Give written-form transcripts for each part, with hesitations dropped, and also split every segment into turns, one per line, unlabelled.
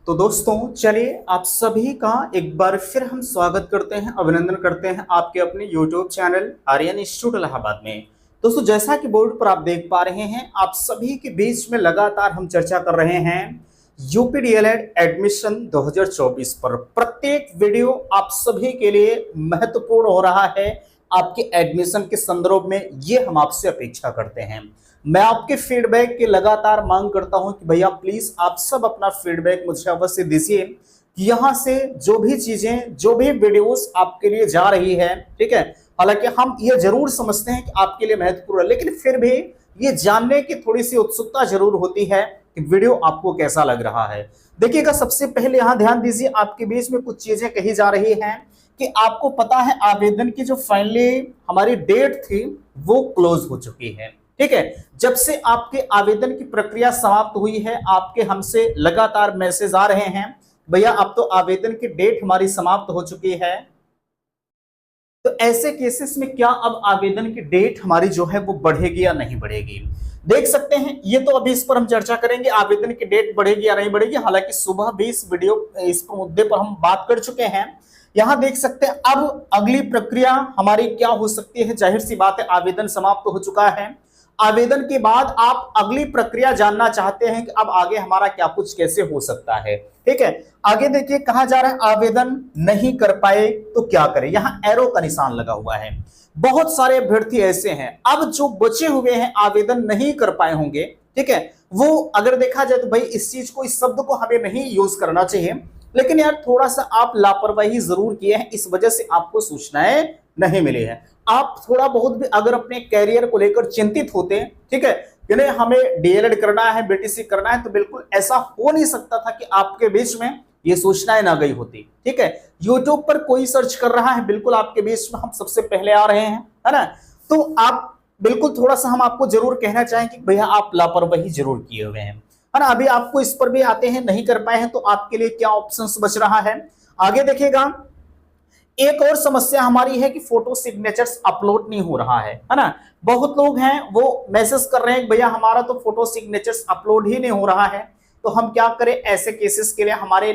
तो दोस्तों चलिए आप सभी का एक बार फिर हम स्वागत करते हैं, अभिनंदन करते हैं आपके अपने YouTube channel Aryan institute Allahabad में। दोस्तों जैसा कि बोर्ड पर आप देख पा रहे हैं, आप सभी के बीच में लगातार हम चर्चा कर रहे हैं यूपी डीएलएड एडमिशन 2024 पर। प्रत्येक वीडियो आप सभी के लिए महत्वपूर्ण हो रहा है आपके एडमिशन के संदर्भ में, ये हम आपसे अपेक्षा करते हैं। मैं आपके फीडबैक की लगातार मांग करता हूं कि भैया प्लीज आप सब अपना फीडबैक मुझे अवश्य दीजिए कि यहां से जो भी चीजें, जो भी वीडियोस आपके लिए जा रही है, ठीक है, हालांकि हम ये जरूर समझते हैं कि आपके लिए महत्वपूर्ण है, लेकिन फिर भी ये जानने की थोड़ी सी उत्सुकता जरूर होती है कि वीडियो आपको कैसा लग रहा है। देखिएगा, सबसे पहले यहां ध्यान दीजिए, आपके बीच में कुछ चीजें कही जा रही हैं कि आपको पता है आवेदन की जो फाइनली हमारी डेट थी वो क्लोज हो चुकी है। ठीक है, जब से आपके आवेदन की प्रक्रिया समाप्त हुई है, आपके हमसे लगातार मैसेज आ रहे हैं भैया अब तो आवेदन की डेट हमारी समाप्त हो चुकी है। तो ऐसे केसेस में क्या अब आवेदन की डेट हमारी जो है वो बढ़ेगी या नहीं बढ़ेगी? देख सकते हैं, ये तो अभी इस पर हम चर्चा करेंगे, आवेदन की डेट बढ़ेगी या नहीं बढ़ेगी। हालांकि सुबह भी इस मुद्दे पर हम बात कर चुके हैं। यहां देख सकते हैं अब अगली प्रक्रिया हमारी क्या हो सकती है। जाहिर सी बात है, आवेदन समाप्त हो चुका है। आवेदन के बाद आप अगली प्रक्रिया जानना चाहते हैं कि अब आगे हमारा क्या कुछ कैसे हो सकता है। ठीक है, आगे देखिए कहा जा रहा है आवेदन नहीं कर पाए तो क्या करें। यहां एरो का निशान लगा हुआ है। बहुत सारे अभ्यर्थी ऐसे हैं अब जो बचे हुए हैं आवेदन नहीं कर पाए होंगे, ठीक है, वो अगर देखा जाए तो भाई इस चीज को, इस शब्द को हमें नहीं यूज करना चाहिए, लेकिन यार थोड़ा सा आप लापरवाही जरूर किए हैं, इस वजह से आपको सूचनाएं नहीं मिली है। आप थोड़ा बहुत भी अगर अपने कैरियर को लेकर चिंतित होते हैं, ठीक है, कि नहीं हमें डीएलएड करना है, बीटीसी करना है, तो बिल्कुल ऐसा हो नहीं सकता था कि आपके बीच में ये सूचनाएं ना गई होती। ठीक है, यूट्यूब पर कोई सर्च कर रहा है, बिल्कुल आपके बीच में हम सबसे पहले आ रहे हैं, है ना। तो आप बिल्कुल थोड़ा सा हम आपको जरूर कहना चाहें कि भैया आप लापरवाही जरूर किए हुए हैं, है ना। अभी आपको इस पर भी आते हैं, नहीं कर पाए हैं तो आपके लिए क्या ऑप्शंस बच रहा है आगे देखिएगा। एक और समस्या हमारी है कि फोटो सिग्नेचर्स अपलोड नहीं हो रहा है ना। बहुत लोग हैं वो मैसेज कर रहे हैं भैया हमारा तो फोटो सिग्नेचर्स अपलोड ही नहीं हो रहा है, तो हम क्या करें। ऐसे केसेस के लिए हमारे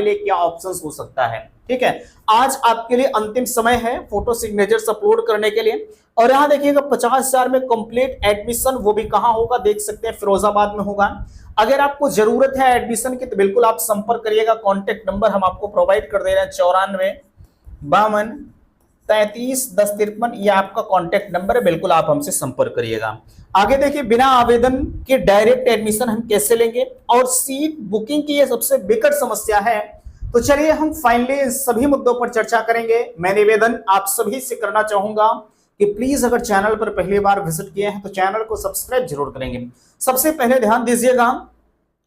लिए क्या ऑप्शंस हो सकता है। ठीक है, आज आपके लिए अंतिम समय है फोटो सिग्नेचर्स अपलोड करने के लिए। और यहां देखिएगा 50,000 में कंप्लीट एडमिशन, वो भी कहां होगा देख सकते हैं, फिरोजाबाद में होगा। अगर आपको जरूरत है एडमिशन की तो बिल्कुल आप संपर्क करिएगा। कॉन्टेक्ट नंबर हम आपको प्रोवाइड कर दे रहे हैं 9452331053, ये आपका कांटेक्ट नंबर है, बिल्कुल आप हमसे संपर्क करिएगा। आगे देखिए, बिना आवेदन के डायरेक्ट एडमिशन हम कैसे लेंगे, और सीट बुकिंग की ये सबसे विकट समस्या है। तो चलिए हम फाइनली सभी मुद्दों पर चर्चा करेंगे। मैं निवेदन आप सभी से करना चाहूंगा कि प्लीज अगर चैनल पर पहली बार विजिट किए हैं तो चैनल को सब्सक्राइब जरूर करेंगे। सबसे पहले ध्यान दीजिएगा,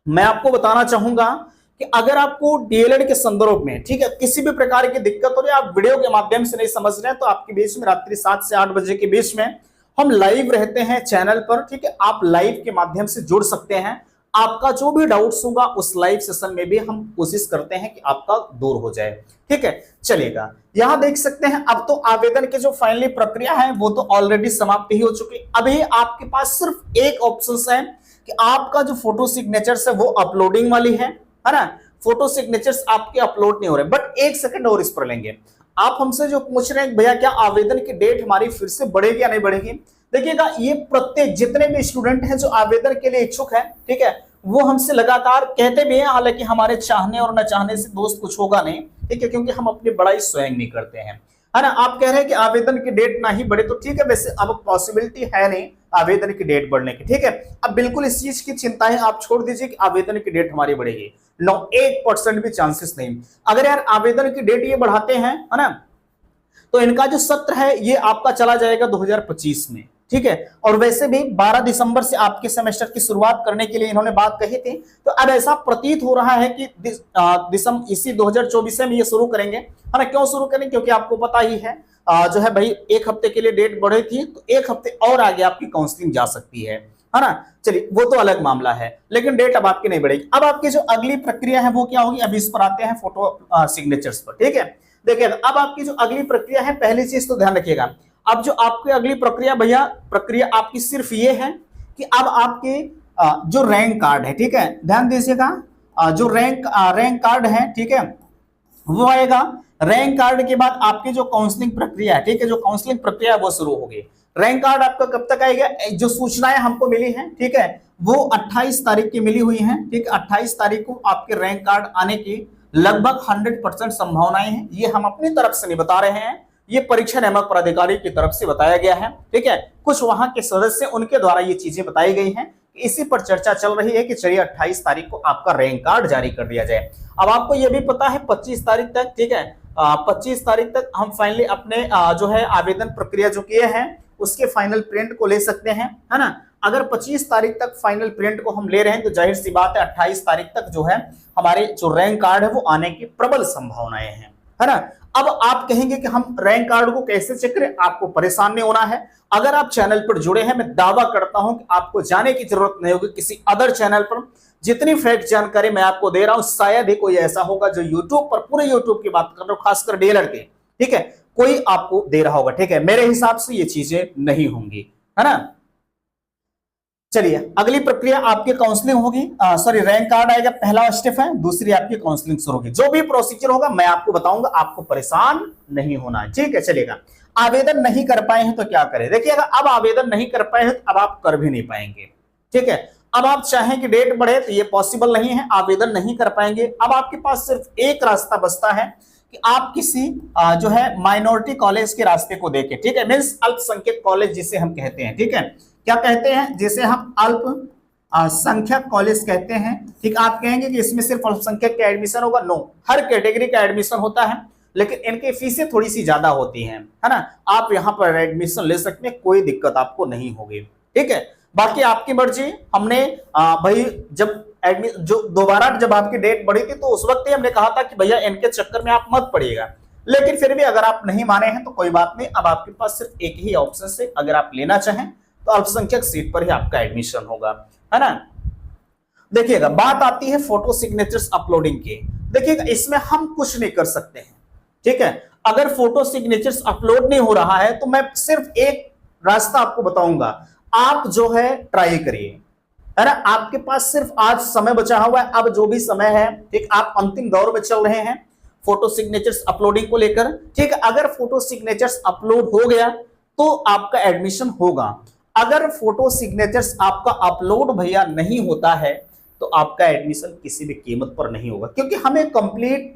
मैं आपको बताना चाहूंगा कि अगर आपको डीएलएड के संदर्भ में, ठीक है, किसी भी प्रकार की दिक्कत हो रही है, आप वीडियो के माध्यम से नहीं समझ रहे हैं, तो आपके बीच में रात्रि 7 से 8 बजे के बीच में हम लाइव रहते हैं चैनल पर। ठीक है, आप लाइव के माध्यम से जुड़ सकते हैं। आपका जो भी डाउट्स होगा उस लाइव सेशन में भी हम कोशिश करते हैं कि आपका दूर हो जाए। ठीक है, चलेगा। यहां देख सकते हैं अब तो आवेदन की जो फाइनली प्रक्रिया है वो तो ऑलरेडी समाप्त ही हो चुकी। अभी आपके पास सिर्फ एक ऑप्शन है कि आपका जो फोटो सिग्नेचर्स है वो अपलोडिंग वाली है ना। फोटो सिग्नेचर्स आपके अपलोड नहीं हो रहे, बट एक सेकंड और इस पर लेंगे। आप हमसे जो पूछ रहे हैं भैया क्या आवेदन की डेट हमारी फिर से बढ़ेगी या नहीं बढ़ेगी, देखिएगा ये प्रत्येक जितने भी स्टूडेंट हैं जो आवेदन के लिए इच्छुक है, ठीक है, वो हमसे लगातार कहते भी हैं। हालांकि हमारे चाहने और न चाहने से दोस्त कुछ होगा नहीं, ठीक है, क्योंकि हम अपनी बड़ाई स्वयं नहीं करते हैं, है ना। आप कह रहे हैं कि आवेदन की डेट ना ही बढ़े, तो ठीक है, वैसे अब पॉसिबिलिटी है नहीं आवेदन की डेट बढ़ने की। ठीक है, अब बिल्कुल इस चीज की चिंताएं आप छोड़ दीजिए कि आवेदन की डेट हमारी बढ़ेगी। 1% भी चांसेस नहीं। अगर यार आवेदन की डेट ये बढ़ाते हैं, है ना, तो इनका जो सत्र है ये आपका चला जाएगा 2025 में। ठीक है, और वैसे भी 12 दिसंबर से आपके सेमेस्टर की शुरुआत करने के लिए इन्होंने बात कही थी। तो अब ऐसा प्रतीत हो रहा है कि इसी 2024 में ये शुरू करेंगे, है ना। क्यों शुरू करेंगे, क्योंकि आपको पता ही है जो है भाई एक हफ्ते के लिए डेट बढ़ी थी, तो एक हफ्ते और आगे आपकी काउंसलिंग जा सकती है ना। चलिए वो तो अलग मामला है, लेकिन डेट अब आपकी नहीं बढ़ेगी। अब आपकी जो अगली प्रक्रिया है वो क्या होगी, अब इस पर आते हैं फोटो सिग्नेचर्स पर। ठीक है, देखिए अब आपकी जो अगली प्रक्रिया है, पहली चीज तो ध्यान रखिएगा, अब जो आपकी अगली प्रक्रिया भैया, प्रक्रिया आपकी सिर्फ ये है कि अब आपके जो रैंक कार्ड है, ठीक है, ध्यान दीजिएगा, जो रैंक कार्ड है, ठीक है, वो आएगा। रैंक कार्ड के बाद आपकी जो काउंसलिंग प्रक्रिया है, ठीक है, जो काउंसलिंग प्रक्रिया है वो शुरू होगी। रैंक कार्ड आपका कब तक आएगा? जो सूचनाएं हमको मिली हैं, ठीक है, वो 28 तारीख की मिली हुई हैं, ठीक है, 28 तारीख को आपके रैंक कार्ड आने की लगभग 100% संभावनाएं हैं। ये हम अपनी तरफ से नहीं बता रहे हैं, ये परीक्षा नियामक प्राधिकारी की तरफ से बताया गया है, ठीक है। कुछ वहां के सदस्य, उनके द्वारा ये चीजें बताई गई हैं। इसी पर चर्चा चल रही है कि चलिए 28 तारीख को आपका रैंक कार्ड जारी कर दिया जाए। अब आपको यह भी पता है 25 तारीख तक, ठीक है, 25 तारीख तक हम फाइनली अपने जो है आवेदन प्रक्रिया जो किए हैं उसके फाइनल प्रिंट को ले सकते हैं, है ना। अगर 25 तारीख तक फाइनल प्रिंट को हम ले रहे हैं तो जाहिर सी बात है 28 तारीख तक जो है हमारे जो रैंक कार्ड है वो आने की प्रबल संभावनाएं हैं, है ना। अब आप कहेंगे कि हम रैंक कार्ड को कैसे चेक करें? आपको परेशान नहीं होना है। अगर आप चैनल पर जुड़े हैं, मैं दावा करता हूं कि आपको जाने की जरूरत नहीं होगी किसी अदर चैनल पर। जितनी फैक्ट जानकारी मैं आपको दे रहा हूं, शायद ही कोई ऐसा होगा जो यूट्यूब पर, पूरे यूट्यूब की बात कर रहा हूं, खासकर डीएलएड के, ठीक है, कोई आपको दे रहा होगा, ठीक है। मेरे हिसाब से ये चीजें नहीं होंगी, है ना। चलिए अगली प्रक्रिया आपकी काउंसलिंग होगी, सॉरी रैंक कार्ड आएगा, पहला स्टेप है। दूसरी आपकी काउंसलिंग शुरू होगी। जो भी प्रोसीजर होगा मैं आपको बताऊंगा, आपको परेशान नहीं होना है, ठीक है। चलेगा। आवेदन नहीं कर पाए हैं तो क्या करें? देखिएगा, अब आवेदन नहीं कर पाए हैं तो अब आप कर भी नहीं पाएंगे, ठीक है। अब आप चाहें कि डेट बढ़े तो ये पॉसिबल नहीं है, आवेदन नहीं कर पाएंगे। अब आपके पास सिर्फ एक रास्ता बचता है कि आप किसी जो है माइनॉरिटी कॉलेज के रास्ते को देखें, ठीक है, मींस अल्पसंख्यक कॉलेज जिसे हम कहते हैं, ठीक है। क्या कहते हैं? जिसे हम अल्पसंख्यक कॉलेज कहते हैं, ठीक। आप कहेंगे कि इसमें सिर्फ अल्पसंख्यक का एडमिशन होगा? नो, हर कैटेगरी का एडमिशन होता है, लेकिन इनकी फीसें थोड़ी सी ज्यादा होती हैं, है ना। आप यहां पर एडमिशन ले सकते हैं, कोई दिक्कत आपको नहीं होगी, ठीक है। बाकी आपकी मर्जी। हमने भाई जब जो दोबारा जब आपकी डेट बढ़ी थी तो उस वक्त ही हमने कहा था कि भैया इनके चक्कर में आप मत पड़िएगा, लेकिन फिर भी अगर आप नहीं माने हैं तो कोई बात नहीं। अब आपके पास सिर्फ एक ही ऑप्शन से अगर आप लेना चाहें तो अल्पसंख्यक सीट पर ही आपका एडमिशन होगा, है ना। देखिएगा, बात आती है फोटो सिग्नेचर्स अपलोडिंग की। देखिएगा, इसमें हम कुछ नहीं कर सकते हैं, ठीक है। अगर फोटो सिग्नेचर्स अपलोड नहीं हो रहा है तो मैं सिर्फ एक रास्ता आपको बताऊंगा, आप जो है ट्राई करिए, है ना। आपके पास सिर्फ आज समय बचा हुआ है, अब जो भी समय है, ठीक, आप अंतिम दौर में चल रहे हैं फोटो सिग्नेचर्स अपलोडिंग को लेकर, ठीक है। अगर फोटो सिग्नेचर्स अपलोड हो गया तो आपका एडमिशन होगा। अगर फोटो सिग्नेचर्स आपका अपलोड भैया नहीं होता है तो आपका एडमिशन किसी भी कीमत पर नहीं होगा, क्योंकि हमें कंप्लीट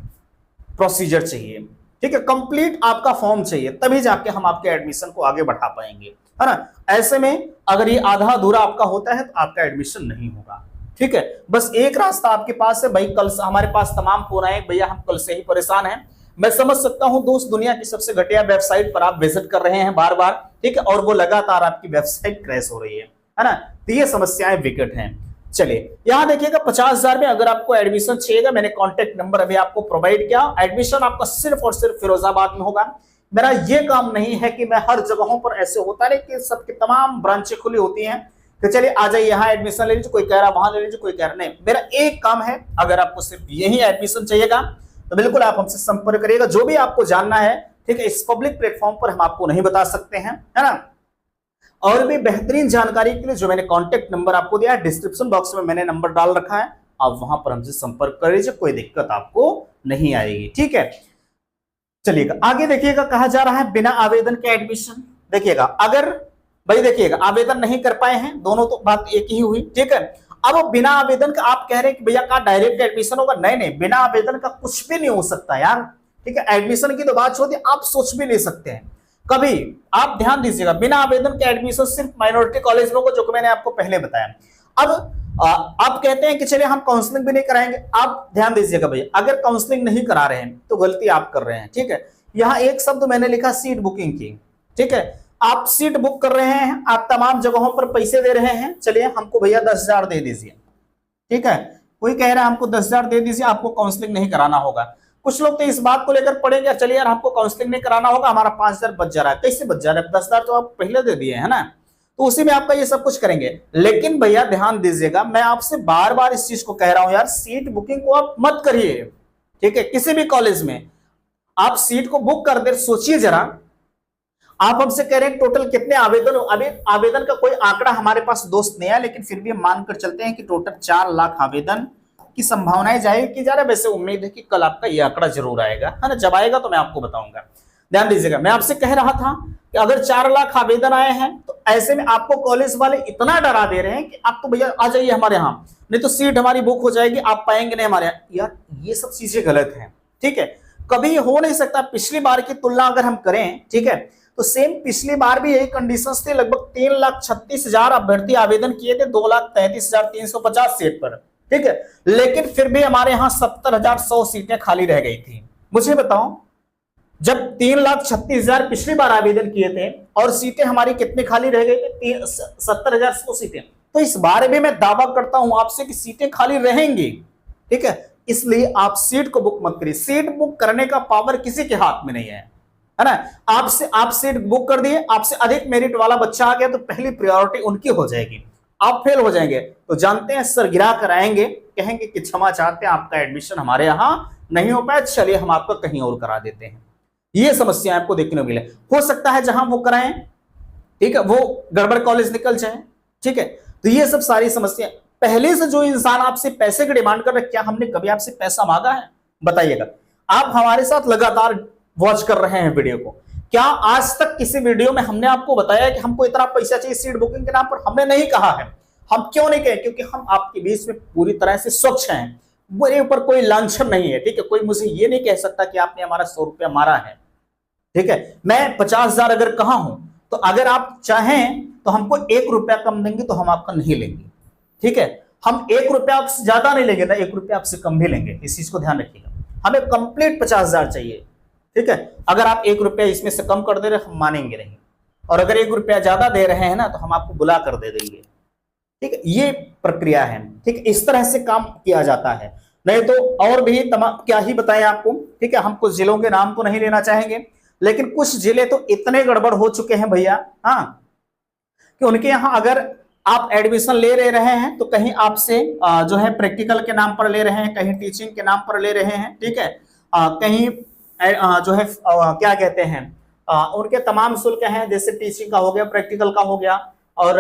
प्रोसीजर चाहिए, ठीक है, कंप्लीट आपका फॉर्म चाहिए, तभी जाके हम आपके एडमिशन को आगे बढ़ा पाएंगे, है ना। ऐसे में अगर ये आधा अधूरा आपका होता है तो आपका एडमिशन नहीं होगा, ठीक है। बस एक रास्ता आपके पास है भाई, कल से हमारे पास तमाम फोन आए, भैया हम कल से ही परेशान हैं। मैं समझ सकता हूं दोस्त, दुनिया की सबसे घटिया वेबसाइट पर आप विजिट कर रहे हैं बार बार, ठीक है, और वो लगातार आपकी वेबसाइट क्रैश हो रही है ना। तो ये समस्याएं विकट हैं। चलिए यहां देखिएगा, 50,000 में अगर आपको एडमिशन चाहिएगा, मैंने कॉन्टेक्ट नंबर अभी आपको प्रोवाइड किया। एडमिशन आपका सिर्फ और सिर्फ फिरोजाबाद में होगा। मेरा ये काम नहीं है कि मैं हर जगहों पर, ऐसे होता है कि सबकी तमाम ब्रांचें खुली होती हैं कि चलिए आ जाइए यहाँ एडमिशन ले लीजिए, कोई कह रहा वहां ले लीजिए, कोई कह रहा नहीं। मेरा एक काम है, अगर आपको सिर्फ यही एडमिशन चाहिएगा तो बिल्कुल आप हमसे संपर्क करिएगा। जो भी आपको जानना है, ठीक है, इस पब्लिक प्लेटफॉर्म पर हम आपको नहीं बता सकते हैं, है ना। और भी बेहतरीन जानकारी के लिए जो मैंने कॉन्टेक्ट नंबर आपको दिया है, डिस्क्रिप्शन बॉक्स में मैंने नंबर डाल रखा है, आप वहां पर हमसे संपर्क कर लीजिए, कोई दिक्कत आपको नहीं आएगी, ठीक है। चलिएगा आगे देखिएगा, कहा जा रहा है बिना आवेदन के एडमिशन। देखिएगा, अगर भाई देखिएगा आवेदन नहीं कर पाए हैं, दोनों तो बात एक ही हुई, ठीक है। अब बिना आवेदन का आप कह रहे हैं कि भैया का डायरेक्ट एडमिशन होगा? नहीं नहीं, बिना आवेदन का कुछ भी नहीं हो सकता यार, ठीक है। एडमिशन की तो बात छोड़ दी, आप सोच भी नहीं सकते हैं कभी। आप ध्यान दीजिएगा, बिना आवेदन के एडमिशन सिर्फ माइनॉरिटी कॉलेज में होगा, जो कि मैंने आपको पहले बताया। अब आप कहते हैं कि चलिए हम काउंसलिंग भी नहीं कराएंगे। आप ध्यान दीजिएगा भैया, अगर काउंसलिंग नहीं करा रहे हैं तो गलती आप कर रहे हैं, ठीक है। यहां एक शब्द मैंने लिखा सीट बुकिंग की, ठीक है। आप सीट बुक कर रहे हैं, आप तमाम जगहों पर पैसे दे रहे हैं, चलिए हमको भैया 10,000 दे दीजिए, ठीक है। कोई कह रहा है हमको 10,000 दे दीजिए, आपको काउंसलिंग नहीं कराना होगा। कुछ लोग तो इस बात को लेकर पड़ेंगे, चलिए यार हमको काउंसलिंग नहीं कराना होगा, हमारा 5,000 बच जा रहा है। कैसे बच जा रहा है? 10,000 तो आप पहले दे दिए है ना, तो उसी में आपका ये सब कुछ करेंगे। लेकिन भैया ध्यान दीजिएगा, मैं आपसे बार बार इस चीज को कह रहा हूं यार, सीट बुकिंग को आप मत करिए, ठीक है। किसी भी कॉलेज में आप सीट को बुक कर दे, सोचिए जरा, आप हमसे कह रहे हैं टोटल कितने आवेदन। अभी आवेदन का कोई आंकड़ा हमारे पास दोस्त नहीं है, लेकिन फिर भी हम मानकर चलते हैं कि टोटल 4 लाख आवेदन की संभावनाएं जाहिर की जा रही है। वैसे उम्मीद है कि कल आपका ये आंकड़ा जरूर आएगा, है ना। जब आएगा तो मैं आपको बताऊंगा। ध्यान दीजिएगा, मैं आपसे कह रहा था कि अगर 4 लाख आवेदन आए हैं तो ऐसे में आपको कॉलेज वाले इतना डरा दे रहे हैं कि आप तो भैया आ जाइए हमारे यहाँ, नहीं तो सीट हमारी बुक हो जाएगी, आप पाएंगे नहीं हमारे यहाँ। यार ये सब चीजें गलत हैं, ठीक है। कभी हो नहीं सकता। पिछली बार की तुलना अगर हम करें, ठीक है, तो सेम पिछली बार भी यही कंडीशंस थे। लगभग 3,36,000 अभ्यर्थी आवेदन किए थे 2,33,350 सीट पर, ठीक है। लेकिन फिर भी हमारे यहाँ 70,100 सीटें खाली रह गई थी। मुझे बताओ, जब 3,36,000 पिछली बार आवेदन किए थे और सीटें हमारी कितनी खाली रह गई थी? 70,100 सीटें। तो इस बारे में मैं दावा करता हूं आपसे कि सीटें खाली रहेंगी, ठीक है। इसलिए आप सीट को बुक मत करिए। सीट बुक करने का पावर किसी के हाथ में नहीं है ना। आप सीट बुक कर दिए, आपसे अधिक मेरिट वाला बच्चा आ गया तो पहली प्रायोरिटी उनकी हो जाएगी। आप फेल हो जाएंगे तो जानते हैं सर गिरा कर आएंगे, कहेंगे कि क्षमा चाहते हैं आपका एडमिशन हमारे यहां नहीं हो पाया, चलिए हम आपका कहीं और करा देते हैं। ये समस्या आपको देखने को मिले। हो सकता है जहां वो कराएं, ठीक है, वो गड़बड़ कॉलेज निकल जाए, ठीक है। तो ये सब सारी समस्या, पहले से जो इंसान आपसे पैसे की डिमांड कर रहे, क्या हमने कभी आपसे पैसा मांगा है? बताइएगा। आप हमारे साथ लगातार वॉच कर रहे हैं वीडियो को, क्या आज तक किसी वीडियो में हमने आपको बताया कि हमको इतना पैसा चाहिए सीट बुकिंग के नाम पर? हमने नहीं कहा है। हम क्यों नहीं कहे? क्योंकि हम आपके बीच में पूरी तरह से स्वच्छ हैं, मेरे ऊपर कोई लांछन नहीं है, ठीक है। कोई मुझे ये नहीं कह सकता कि आपने हमारा 100 रुपया मारा है, ठीक है। मैं 50,000 अगर कहा हूं तो अगर आप चाहें तो हमको 1 रुपया कम देंगे तो हम आपका नहीं लेंगे, ठीक है। हम 1 रुपया आपसे ज्यादा नहीं लेंगे ना, 1 रुपया आपसे कम भी लेंगे, इस चीज को ध्यान रखिएगा। हमें कंप्लीट 50,000 चाहिए, ठीक है। अगर आप 1 रुपया इसमें से कम कर दे रहे हम मानेंगे नहीं, और अगर 1 रुपया ज्यादा दे रहे हैं ना तो हम आपको बुला कर दे देंगे, ठीक है। ये प्रक्रिया है, ठीक है। इस तरह से काम किया जाता है, नहीं तो और भी तमाम क्या ही बताएं आपको, ठीक है। हम कुछ जिलों के नाम तो नहीं लेना चाहेंगे, लेकिन कुछ जिले तो इतने गड़बड़ हो चुके हैं भैया, हाँ, कि उनके यहां अगर आप एडमिशन ले रहे हैं तो कहीं आपसे जो है प्रैक्टिकल के नाम पर ले रहे हैं, कहीं टीचिंग के नाम पर ले रहे हैं, ठीक है। कहीं जो है क्या कहते हैं, उनके तमाम शुल्क हैं, जैसे टीचिंग का हो गया, प्रैक्टिकल का हो गया, और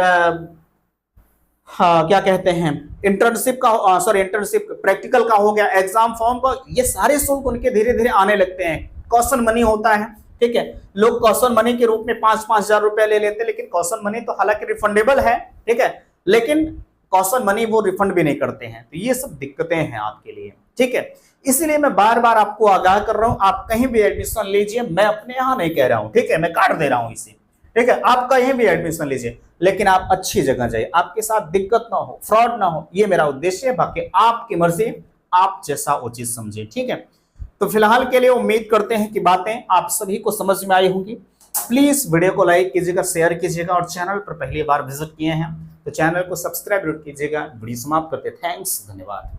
क्या कहते हैं इंटर्नशिप का, सॉरी इंटर्नशिप प्रैक्टिकल का हो गया, एग्जाम फॉर्म का, ये सारे शुल्क उनके धीरे धीरे आने लगते हैं। कॉशन मनी होता है, ठीक है। लोग कॉशन मनी के रूप में 5,000 रुपए ले लेते हैं, लेकिन कॉशन मनी तो हालांकि रिफंडेबल है, ठीक है, लेकिन कॉशन मनी वो रिफंड भी नहीं करते हैं। तो ये सब दिक्कतें हैं आपके लिए, ठीक है। इसलिए मैं बार बार आपको आगाह कर रहा हूं, आप कहीं भी एडमिशन लीजिए, मैं अपने यहां नहीं कह रहा हूं, ठीक है, मैं काट दे रहा हूं इसे, ठीक है। आप कहीं भी एडमिशन लीजिए, लेकिन आप अच्छी जगह जाइए, आपके साथ दिक्कत ना हो, फ्रॉड ना हो, ये मेरा उद्देश्य है। बाकी आपकी मर्जी, आप जैसा उचित समझे, ठीक है। तो फिलहाल के लिए उम्मीद करते हैं कि बातें आप सभी को समझ में आई होंगी। प्लीज वीडियो को लाइक कीजिएगा, शेयर कीजिएगा, और चैनल पर पहली बार विजिट किए हैं तो चैनल को सब्सक्राइब कीजिएगा। वीडियो समाप्त करते, थैंक्स, धन्यवाद।